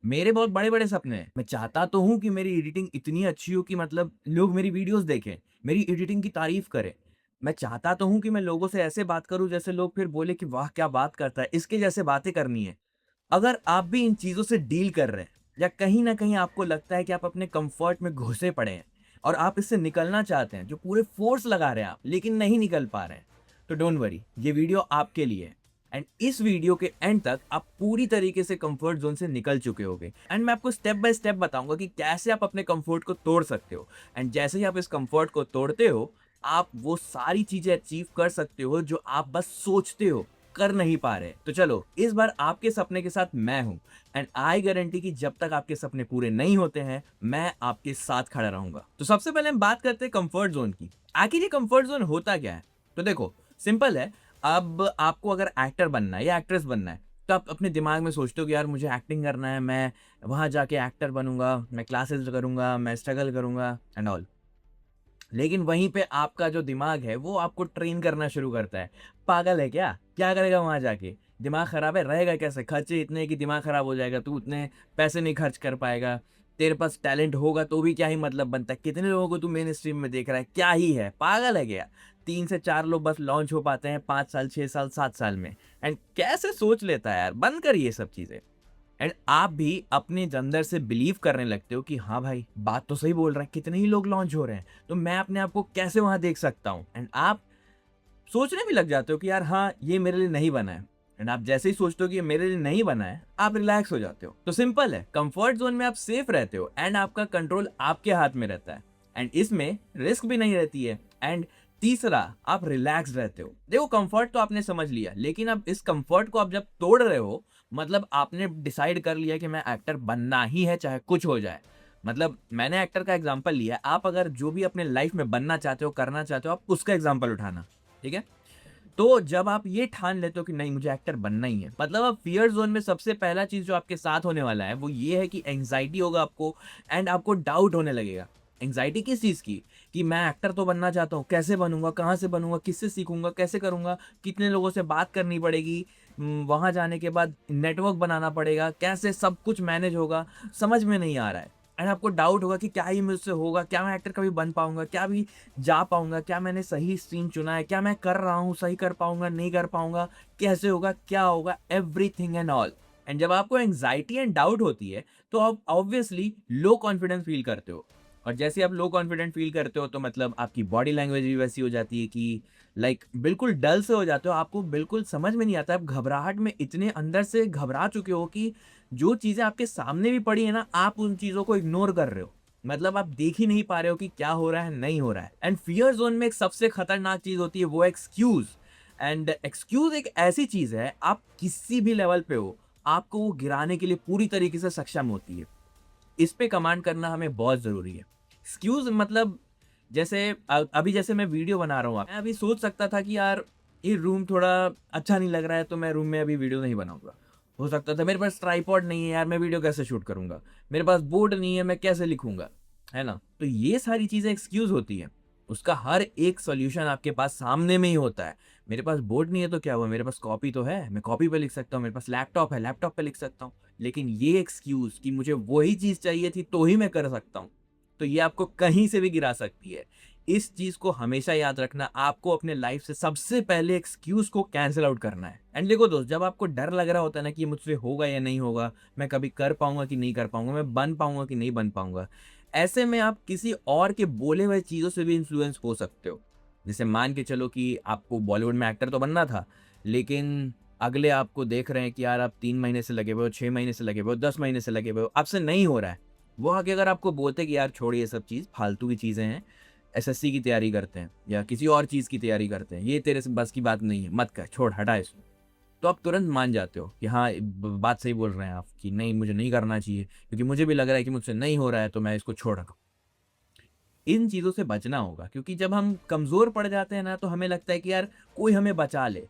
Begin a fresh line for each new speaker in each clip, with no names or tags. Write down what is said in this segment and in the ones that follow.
मेरे बहुत बड़े-बड़े सपने हैं। मैं चाहता तो हूँ कि मेरी एडिटिंग इतनी अच्छी हो कि मतलब लोग मेरी वीडियोज़ देखें, मेरी एडिटिंग की तारीफ़ करें। मैं चाहता तो हूँ कि मैं लोगों से ऐसे बात करूँ जैसे लोग फिर बोले कि वाह! क्या बात करता है, इसके जैसे बातें करनी है। अगर आप भी इन चीज़ों से डील कर रहे हैं या कहीं न कहीं आपको लगता है कि आप अपने कम्फ़र्ट में घुसे पड़े हैं और आप इससे निकलना चाहते हैं, जो पूरे फ़ोर्स लगा रहे हैं आप, लेकिन नहीं निकल पा रहे हैं, तो डोंट वरी, ये वीडियो आपके लिए है। एंड इस वीडियो के एंड तक आप पूरी तरीके से कम्फ़र्ट ज़ोन से निकल चुके होंगे एंड मैं आपको स्टेप बाय स्टेप बताऊँगा कि कैसे आप अपने कम्फ़र्ट को तोड़ सकते हो एंड जैसे ही आप इस कम्फ़र्ट को तोड़ते हो, आप वो सारी चीज़ें अचीव कर सकते हो जो आप बस सोचते हो, कर नहीं पा रहे। तो चलो, इस बार आपके सपने के साथ मैं हूँ एंड आई गारंटी कि जब तक आपके सपने पूरे नहीं होते हैं, मैं आपके साथ खड़ा रहूँगा। तो सबसे पहले हम बात करते हैं कम्फर्ट ज़ोन की। आखिर ये कम्फर्ट ज़ोन होता क्या है? तो देखो, सिंपल है, अब आपको अगर एक्टर बनना है या एक्ट्रेस बनना है, तो आप अपने दिमाग में सोचते हो कि यार मुझे एक्टिंग करना है, मैं वहाँ जाके एक्टर बनूँगा, मैं क्लासेस करूँगा, मैं स्ट्रगल करूँगा एंड ऑल। लेकिन वहीं पे आपका जो दिमाग है वो आपको ट्रेन करना शुरू करता है। पागल है क्या? क्या करेगा वहाँ जाके? दिमाग खराब है, रहेगा कैसे? खर्चे इतने हैं कि दिमाग खराब हो जाएगा, तू उतने पैसे नहीं खर्च कर पाएगा। तेरे पास टैलेंट होगा तो भी क्या ही मतलब बनता है? कितने लोगों को तू मेन स्ट्रीम में देख रहा है, क्या ही है? पागल है क्या? 3 से 4 लोग बस लॉन्च हो पाते हैं 5 साल, 6 साल, 7 साल में। एंड कैसे सोच लेता है यार? बंद कर ये सब चीज़ें। एंड आप भी अपने अंदर से बिलीव करने लगते हो कि हाँ भाई, बात तो सही बोल रहा है, कितने ही लोग लॉन्च हो रहे हैं, तो मैं अपने आप को कैसे वहाँ देख सकता हूँ? एंड आप सोचने भी लग जाते हो कि यार हाँ, ये मेरे लिए नहीं बना है। एंड आप जैसे ही सोचते हो कि ये मेरे लिए नहीं बना है, आप रिलैक्स हो जाते हो। तो सिंपल है, कंफर्ट ज़ोन में आप सेफ रहते हो एंड आपका कंट्रोल आपके हाथ में रहता है एंड इसमें रिस्क भी नहीं रहती है एंड तीसरा, आप रिलैक्स रहते हो। देखो, कंफर्ट तो आपने समझ लिया, लेकिन अब इस कंफर्ट को आप जब तोड़ रहे हो, मतलब आपने डिसाइड कर लिया कि मैं एक्टर बनना ही है, चाहे कुछ हो जाए। मतलब मैंने एक्टर का एग्ज़ाम्पल लिया है, आप अगर जो भी अपने लाइफ़ में बनना चाहते हो, करना चाहते हो, आप उसका एग्ज़ाम्पल उठाना, ठीक है? तो जब आप ये ठान लेते हो कि नहीं, मुझे एक्टर बनना ही है, मतलब अब फ़ियर ज़ोन में सबसे पहला चीज़ जो आपके साथ होने वाला है, वो ये है कि एंग्ज़ायटी होगा आपको एंड आपको डाउट होने लगेगा। एंग्ज़ायटी किस चीज़ की? कि मैं एक्टर तो बनना चाहता हूँ, कैसे बनूँगा, कहाँ से बनूँगा, किससे सीखूँगा, कैसे करूँगा, कितने लोगों से बात करनी पड़ेगी, वहाँ जाने के बाद नेटवर्क बनाना पड़ेगा, कैसे सब कुछ मैनेज होगा, समझ में नहीं आ रहा है। एंड आपको डाउट होगा कि क्या ही मुझसे होगा, क्या मैं एक्टर कभी बन पाऊँगा, क्या भी जा पाऊँगा, क्या मैंने सही स्ट्रीम चुना है, क्या मैं कर रहा हूँ, सही कर पाऊँगा, नहीं कर पाऊँगा, कैसे होगा, क्या होगा, एवरीथिंग एंड ऑल। एंड जब आपको एंग्ज़ायटी एंड डाउट होती है, तो आप ऑब्वियसली लो कॉन्फिडेंस फ़ील करते हो और जैसे आप लो कॉन्फिडेंट फ़ील करते हो, तो मतलब आपकी बॉडी लैंग्वेज भी वैसी हो जाती है कि लाइक बिल्कुल डल से हो जाते हो, आपको बिल्कुल समझ में नहीं आता, आप घबराहट में इतने अंदर से घबरा चुके हो कि जो चीज़ें आपके सामने भी पड़ी है ना, आप उन चीज़ों को इग्नोर कर रहे हो। मतलब आप देख ही नहीं पा रहे हो कि क्या हो रहा है, नहीं हो रहा है। एंड फ़ियर ज़ोन में एक सबसे खतरनाक चीज़ होती है, वो है एक्सक्यूज़। एंड एक्सक्यूज़ एक ऐसी चीज़ है, आप किसी भी लेवल पे हो, आपको वो गिराने के लिए पूरी तरीके से सक्षम होती है। इस पे कमांड करना हमें बहुत ज़रूरी है। एक्सक्यूज़ मतलब जैसे अभी जैसे मैं वीडियो बना रहा हूँ, मैं अभी सोच सकता था कि यार ये रूम थोड़ा अच्छा नहीं लग रहा है, तो मैं रूम में अभी वीडियो नहीं बनाऊँगा। हो सकता था मेरे पास ट्राइपॉड नहीं है यार, मैं वीडियो कैसे शूट करूँगा? मेरे पास बोर्ड नहीं है, मैं कैसे लिखूँगा? है ना? तो ये सारी चीज़ें एक्सक्यूज़ होती हैं। उसका हर एक सॉल्यूशन आपके पास सामने में ही होता है। मेरे पास बोर्ड नहीं है तो क्या हुआ? मेरे पास कॉपी तो है, मैं कॉपी पे लिख सकता हूँ। मेरे पास लैपटॉप है, लैपटॉप पे लिख सकता हूँ। लेकिन ये एक्सक्यूज़ कि मुझे वही चीज़ चाहिए थी तो ही मैं कर सकता हूँ, तो ये आपको कहीं से भी गिरा सकती है। इस चीज़ को हमेशा याद रखना, आपको अपने लाइफ़ से सबसे पहले एक्सक्यूज़ को कैंसल आउट करना है। एंड देखो दोस्त, जब आपको डर लग रहा होता है ना कि ये मुझसे होगा या नहीं होगा, मैं कभी कर पाऊँगा कि नहीं कर पाऊँगा, मैं बन पाऊँगा कि नहीं बन पाऊँगा, ऐसे में आप किसी और के बोले हुए चीज़ों से भी इन्फ्लुएंस हो सकते हो। जैसे मान के चलो कि आपको बॉलीवुड में एक्टर तो बनना था, लेकिन अगले आपको देख रहे हैं कि यार आप 3 महीने से लगे हुए हो, 6 महीने से लगे हुए हो, 10 महीने से लगे हुए हो, आपसे नहीं हो रहा है। वो आके अगर आपको बोलते कि यार छोड़ ये सब चीज़, फालतू की चीज़ें हैं, एसएससी की तैयारी करते हैं या किसी और चीज़ की तैयारी करते हैं, ये तेरे से बस की बात नहीं है, मत कर, छोड़, हटा इसको। तो आप तुरंत मान जाते हो कि हाँ, बात सही बोल रहे हैं आप कि नहीं, मुझे नहीं करना चाहिए, क्योंकि मुझे भी लग रहा है कि मुझसे नहीं हो रहा है, तो मैं इसको छोड़ रहा हूँ। इन चीज़ों से बचना होगा, क्योंकि जब हम कमज़ोर पड़ जाते हैं ना, तो हमें लगता है कि यार कोई हमें बचा ले।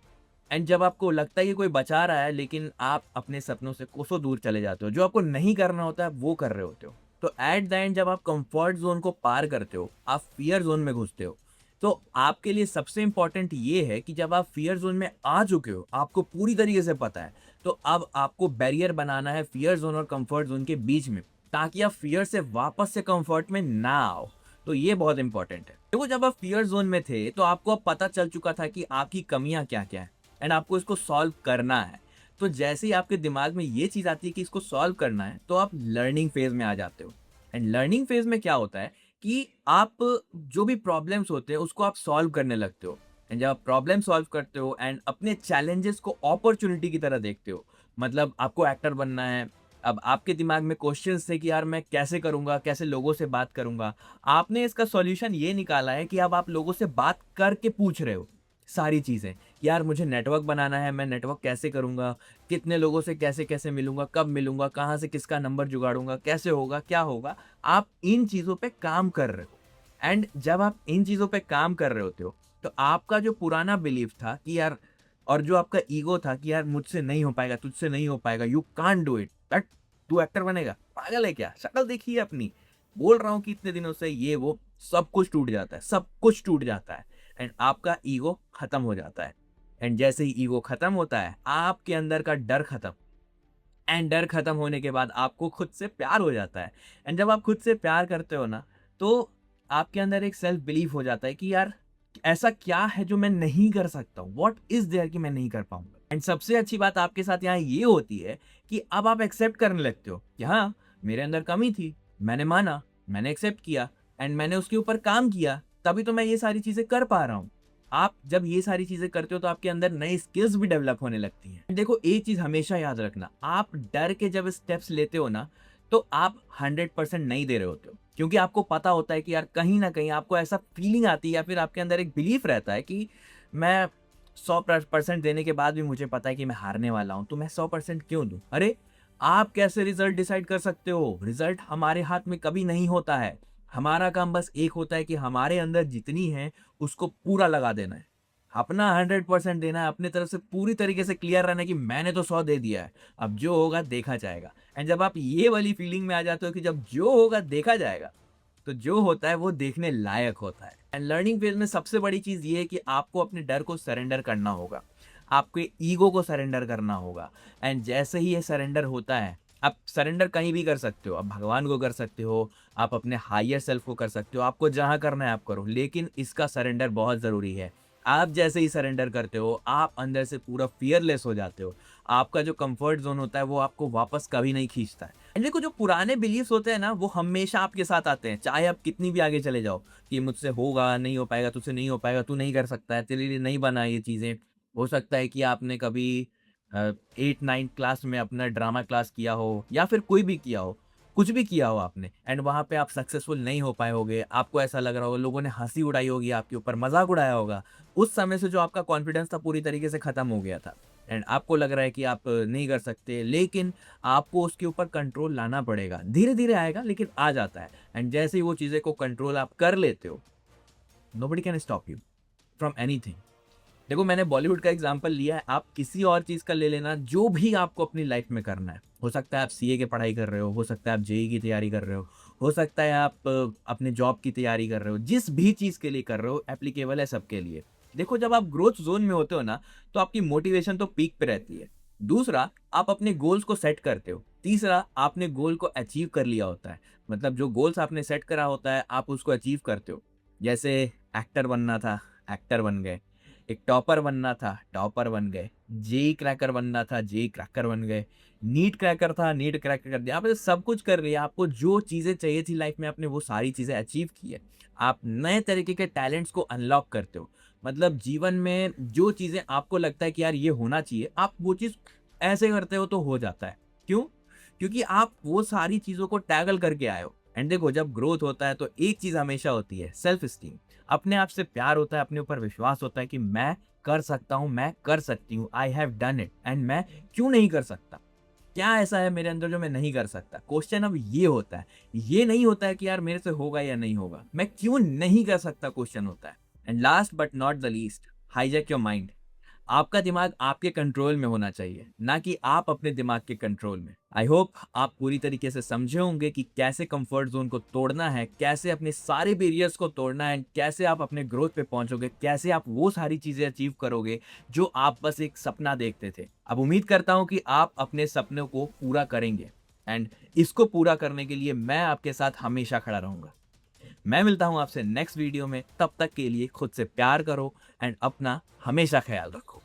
एंड जब आपको लगता है कि कोई बचा रहा है, लेकिन आप अपने सपनों से कोसों दूर चले जाते हो, जो आपको नहीं करना होता है वो कर रहे होते हो। तो एट द एंड जब आप कंफर्ट ज़ोन को पार करते हो, आप फ़ियर ज़ोन में घुसते हो। तो आपके लिए सबसे इम्पोर्टेंट ये है कि जब आप फ़ियर ज़ोन में आ चुके हो, आपको पूरी तरीके से पता है, तो अब आपको बैरियर बनाना है फियर ज़ोन और कंफर्ट ज़ोन के बीच में, ताकि आप फियर से वापस से कंफर्ट में ना आओ। तो ये बहुत इंपॉर्टेंट है। देखो जब आप फियर ज़ोन में थे, तो आपको अब पता चल चुका था कि आपकी कमियाँ क्या-क्या हैं एंड आपको इसको सॉल्व करना है। तो जैसे ही आपके दिमाग में ये चीज़ आती है कि इसको सॉल्व करना है, तो आप लर्निंग फेज़ में आ जाते हो। एंड लर्निंग फेज़ में क्या होता है कि आप जो भी प्रॉब्लम्स होते हैं, उसको आप सॉल्व करने लगते हो। एंड जब आप प्रॉब्लम सॉल्व करते हो एंड अपने चैलेंजेस को अपॉर्च्युनिटी की तरह देखते हो, मतलब आपको एक्टर बनना है, अब आपके दिमाग में क्वेश्चंस थे कि यार मैं कैसे करूँगा, कैसे लोगों से बात करूँगा। आपने इसका सॉल्यूशन ये निकाला है कि अब आप लोगों से बात करके पूछ रहे हो सारी चीज़ें। यार मुझे नेटवर्क बनाना है, मैं नेटवर्क कैसे करूँगा? कितने लोगों से कैसे-कैसे मिलूँगा, कब मिलूँगा, कहाँ से किसका नंबर जुगाड़ूँगा, कैसे होगा, क्या होगा? आप इन चीज़ों पे काम कर रहे हो। एंड जब आप इन चीज़ों पे काम कर रहे होते हो, तो आपका जो पुराना बिलीफ था कि यार, और जो आपका ईगो था कि यार मुझसे नहीं हो पाएगा, तुझसे नहीं हो पाएगा, you can't do it, but तू एक्टर बनेगा, पागल है क्या? शक्ल देखिए अपनी। बोल रहा हूँ कि इतने दिनों से ये वो, सब कुछ टूट जाता है, सब कुछ टूट जाता है एंड आपका ईगो खत्म हो जाता है। एंड जैसे ही ईगो खत्म होता है, आपके अंदर का डर खत्म, एंड डर खत्म होने के बाद आपको खुद से प्यार हो जाता है। एंड जब आप खुद से प्यार करते हो ना, तो आपके अंदर एक सेल्फ बिलीफ हो जाता है कि यार ऐसा क्या है जो मैं नहीं कर सकता हूँ, वॉट इज देयर कि मैं नहीं कर पाऊंगा। एंड सबसे अच्छी बात आपके साथ यहाँ ये होती है कि अब आप एक्सेप्ट करने लगते हो कि हाँ, मेरे अंदर कमी थी, मैंने माना, मैंने एक्सेप्ट किया एंड मैंने उसके ऊपर काम किया, तभी तो मैं ये सारी चीजें कर पा रहा हूँ। आप जब ये सारी चीज़ें करते हो, तो आपके अंदर नई स्किल्स भी डेवलप होने लगती हैं। देखो एक चीज़ हमेशा याद रखना, आप डर के जब स्टेप्स लेते हो ना, तो आप 100% नहीं दे रहे होते हो। क्योंकि आपको पता होता है कि यार कहीं न कहीं आपको ऐसा फीलिंग आती है या फिर आपके अंदर एक बिलीफ रहता है कि मैं 100% देने के बाद भी मुझे पता है कि मैं हारने वाला हूँ, तो मैं 100% क्यों दूँ? अरे! आप कैसे रिज़ल्ट डिसाइड कर सकते हो? रिज़ल्ट हमारे हाथ में कभी नहीं होता है। हमारा काम बस एक होता है कि हमारे अंदर जितनी है, उसको पूरा लगा देना है। अपना 100% देना है, अपनी तरफ से पूरी तरीके से क्लियर रहना है कि मैंने तो 100 दे दिया है, अब जो होगा देखा जाएगा। एंड जब आप ये वाली फीलिंग में आ जाते हो कि जब जो होगा देखा जाएगा, तो जो होता है वो देखने लायक होता है। एंड लर्निंग फेज़ में सबसे बड़ी चीज़ ये है कि आपको अपने डर को सरेंडर करना होगा। आपके ईगो को सरेंडर करना होगा एंड जैसे ही ये सरेंडर होता है, आप सरेंडर कहीं भी कर सकते हो। आप भगवान को कर सकते हो, आप अपने हायर सेल्फ को कर सकते हो, आपको जहाँ करना है आप करो, लेकिन इसका सरेंडर बहुत ज़रूरी है। आप जैसे ही सरेंडर करते हो, आप अंदर से पूरा फ़ियरलेस हो जाते हो। आपका जो कम्फ़र्ट ज़ोन होता है, वो आपको वापस कभी नहीं खींचता है। एंड देखो जो पुराने बिलीफ्स होते हैं ना, वो हमेशा आपके साथ आते हैं, चाहे आप कितनी भी आगे चले जाओ कि मुझसे होगा, नहीं हो पाएगा, तुझसे नहीं हो पाएगा, तू नहीं कर सकता है, तेरे लिए नहीं बना ये चीज़ें। हो सकता है कि आपने कभी 8-9 क्लास में अपना ड्रामा क्लास किया हो या फिर कोई भी किया हो, कुछ भी किया हो आपने एंड वहाँ पे आप सक्सेसफुल नहीं हो पाए होगे, आपको ऐसा लग रहा होगा, लोगों ने हँसी उड़ाई होगी आपके ऊपर, मज़ाक उड़ाया होगा। उस समय से जो आपका कॉन्फिडेंस था पूरी तरीके से खत्म हो गया था एंड आपको लग रहा है कि आप नहीं कर सकते, लेकिन आपको उसके ऊपर कंट्रोल लाना पड़ेगा। धीरे-धीरे आएगा लेकिन आ जाता है एंड जैसे ही वो चीज़ें को कंट्रोल आप कर लेते हो, nobody can stop you from anything. देखो मैंने बॉलीवुड का एग्जांपल लिया है, आप किसी और चीज़ का ले लेना, जो भी आपको अपनी लाइफ में करना है। हो सकता है आप सीए की पढ़ाई कर रहे हो सकता है आप जेईई की तैयारी कर रहे हो सकता है आप अपने जॉब की तैयारी कर रहे हो, जिस भी चीज़ के लिए कर रहे हो एप्लीकेबल है सबके लिए। देखो जब आप ग्रोथ ज़ोन में होते हो ना, तो आपकी मोटिवेशन तो पीक पे रहती है। दूसरा, आप अपने गोल्स को सेट करते हो। तीसरा, आपने गोल को अचीव कर लिया होता है। मतलब जो गोल्स आपने सेट करा होता है, आप उसको अचीव करते हो। जैसे एक्टर बनना था, एक्टर बन गए। एक टॉपर बनना था, टॉपर बन गए। जेईई क्रैकर बनना था, जेईई क्रैकर बन गए। नीट क्रैकर था, नीट क्रैक कर दिया। आपने सब कुछ कर लिया, आपको जो चीज़ें चाहिए थी लाइफ में, आपने वो सारी चीज़ें अचीव की है। आप नए तरीके के टैलेंट्स को अनलॉक करते हो। मतलब जीवन में जो चीज़ें आपको लगता है कि यार ये होना चाहिए, आप वो चीज़ ऐसे करते हो तो हो जाता है। क्यों? क्योंकि आप वो सारी चीज़ों को टैकल करके आए हो। एंड देखो जब ग्रोथ होता है तो एक चीज़ हमेशा होती है, सेल्फ एस्टीम। अपने आप से प्यार होता है, अपने ऊपर विश्वास होता है कि मैं कर सकता हूँ, मैं कर सकती हूँ, I have done it and मैं क्यों नहीं कर सकता? क्या ऐसा है मेरे अंदर जो मैं नहीं कर सकता? क्वेश्चन अब ये होता है। ये नहीं होता है कि यार मेरे से होगा या नहीं होगा, मैं क्यों नहीं कर सकता क्वेश्चन होता है। And last but not the least, hijack your mind. आपका दिमाग आपके कंट्रोल में होना चाहिए, ना कि आप अपने दिमाग के कंट्रोल में। आई होप आप पूरी तरीके से समझे होंगे कि कैसे कंफर्ट ज़ोन को तोड़ना है, कैसे अपने सारे बैरियर्स को तोड़ना है, कैसे आप अपने ग्रोथ पे पहुँचोगे, कैसे आप वो सारी चीज़ें अचीव करोगे, जो आप बस एक सपना देखते थे। अब उम्मीद करता हूँ कि आप अपने सपनों को पूरा करेंगे एंड इसको पूरा करने के लिए मैं आपके साथ हमेशा खड़ा रहूँगा। मैं मिलता हूँ आपसे नेक्स्ट वीडियो में, तब तक के लिए खुद से प्यार करो एंड अपना हमेशा ख्याल रखो।